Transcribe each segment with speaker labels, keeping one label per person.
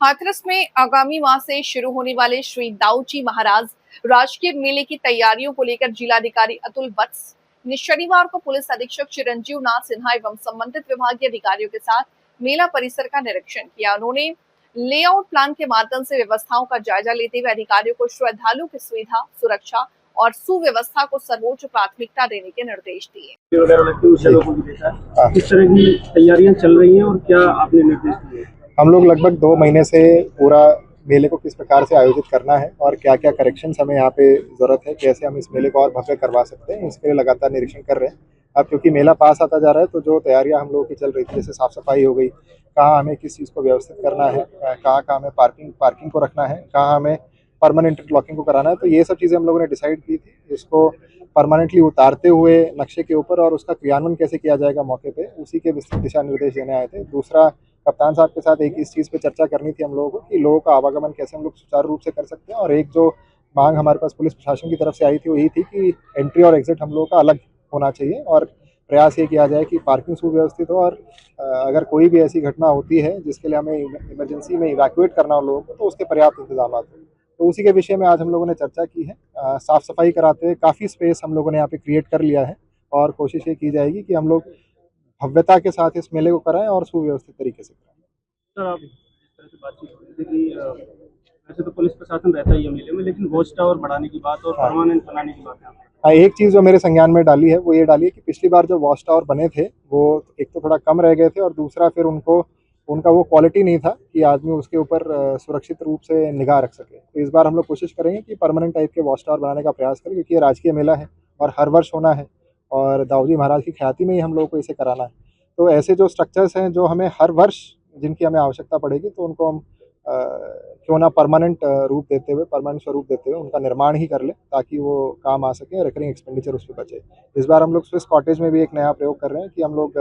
Speaker 1: हाथरस में आगामी माह से शुरू होने वाले श्री दाऊजी महाराज राजकीय मेले की तैयारियों को लेकर जिलाधिकारी अतुल वत्स ने शनिवार को पुलिस अधीक्षक चिरंजीव नाथ सिन्हा एवं संबंधित विभागीय अधिकारियों के साथ मेला परिसर का निरीक्षण किया। उन्होंने लेआउट प्लान के माध्यम से व्यवस्थाओं का जायजा लेते हुए अधिकारियों को श्रद्धालुओं की सुविधा, सुरक्षा और सुव्यवस्था को सर्वोच्च प्राथमिकता देने के निर्देश दिए।
Speaker 2: किस तरह की तैयारियां चल रही हैं और क्या आपने निर्देश दिए?
Speaker 3: हम लोग लगभग 2 महीने से पूरा मेले को किस प्रकार से आयोजित करना है और क्या क्या करेक्शंस हमें यहाँ पे ज़रूरत है, कैसे हम इस मेले को और भव्य करवा सकते हैं, इसके लिए लगातार निरीक्षण कर रहे हैं। अब क्योंकि मेला पास आता जा रहा है तो जो तैयारियां हम लोगों की चल रही थी, जैसे साफ़ सफाई हो गई, कहाँ हमें किस चीज़ को व्यवस्थित करना है, कहाँ कहाँ हमें पार्किंग को रखना है, कहाँ हमें परमानेंट इंटरलॉकिंग को कराना है, तो ये सब चीज़ें हम लोगों ने डिसाइड की थी। इसको परमानेंटली उतारते हुए नक्शे के ऊपर और उसका क्रियान्वयन कैसे किया जाएगा मौके पे, उसी के विस्तृत दिशा निर्देश देने आए थे। दूसरा, कप्तान साहब के साथ एक इस चीज़ पे चर्चा करनी थी हम लोगों को कि लोगों का आवागमन कैसे हम लोग सुचारू रूप से कर सकते हैं। और एक जो मांग हमारे पास पुलिस प्रशासन की तरफ से आई थी वो यही थी कि एंट्री और एग्जिट हम लोगों का अलग होना चाहिए और प्रयास ये किया जाए कि पार्किंग सुव्यवस्थित हो और अगर कोई भी ऐसी घटना होती है जिसके लिए हमें इमरजेंसी में इवैक्यूएट करना हो लोगों को, तो उसके पर्याप्त इंतजाम हो। तो उसी के विषय में आज हम लोगों ने चर्चा की है। साफ़ सफाई कराते हुए काफ़ी स्पेस हम लोगों ने यहाँ पे क्रिएट कर लिया है और कोशिश ये की जाएगी कि हम लोग भव्यता के साथ इस मेले को कराएं और सुव्यवस्थित तरीके से कराएं।
Speaker 2: सर, आप इस तरह से बातचीत हो रही थी कि वैसे तो पुलिस प्रशासन रहता ही है मेले में, लेकिन वॉच टावर बढ़ाने की बात और परमानेंट बनाने की बात है।
Speaker 3: एक चीज़ जो मेरे संज्ञान में डाली है वो ये डाली है कि पिछली बार जो वॉच टावर बने थे वो एक तो थोड़ा कम रह गए थे और दूसरा फिर उनका वो क्वालिटी नहीं था कि आदमी उसके ऊपर सुरक्षित रूप से निगाह रख सके। तो इस बार हम लोग कोशिश करेंगे कि परमानेंट टाइप के वॉच टावर बनाने का प्रयास करें, क्योंकि ये राजकीय मेला है और हर वर्ष होना है और दाऊजी महाराज की ख्याति में ही हम लोगों को इसे कराना है। तो ऐसे जो स्ट्रक्चर्स हैं जो हमें हर वर्ष जिनकी हमें आवश्यकता पड़ेगी, तो उनको हम क्यों ना परमानेंट स्वरूप देते हुए उनका निर्माण ही कर लें, ताकि वो काम आ सके, रिकरिंग एक्सपेंडिचर उस पर बचे। इस बार हम लोग स्विस कॉटेज में भी एक नया प्रयोग कर रहे हैं कि हम लोग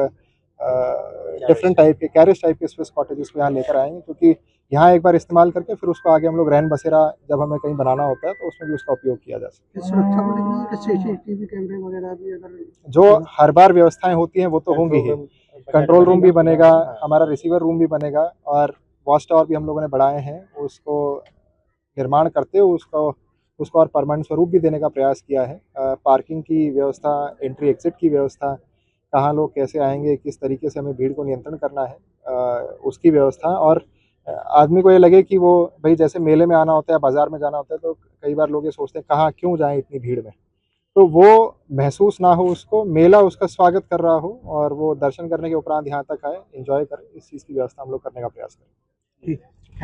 Speaker 3: डिफरेंट टाइप के कैरेज टाइप के स्विस कॉटेजेस को यहाँ लेकर आएंगे, क्योंकि यहाँ एक बार इस्तेमाल करके फिर उसको आगे हम लोग रैन बसेरा जब हमें कहीं बनाना होता है तो उसमें भी उसका उपयोग किया जा सकता है।
Speaker 2: सुरक्षा को लेकर सीसीटीवी कैमरे वगैरह भी अगर
Speaker 3: जो हर बार व्यवस्थाएं होती हैं वो तो होंगी ही। कंट्रोल रूम भी बनेगा, हमारा रिसीवर रूम भी बनेगा और वॉच टावर भी हम लोगों ने बढ़ाए हैं। उसको निर्माण करते हुए उसको और परमानेंट स्वरूप भी देने का प्रयास किया है। पार्किंग की व्यवस्था, एंट्री एग्जिट की व्यवस्था, कहाँ लोग कैसे आएंगे, किस तरीके से हमें भीड़ को नियंत्रण करना है, उसकी व्यवस्था। और आदमी को ये लगे कि वो भाई जैसे मेले में आना होता है, बाज़ार में जाना होता है, तो कई बार लोग ये सोचते हैं कहाँ क्यों जाएं इतनी भीड़ में, तो वो महसूस ना हो, उसको मेला उसका स्वागत कर रहा हो और वो दर्शन करने के उपरांत यहाँ तक आए, एंजॉय करें। इस चीज़ की व्यवस्था हम लोग करने का प्रयास करें।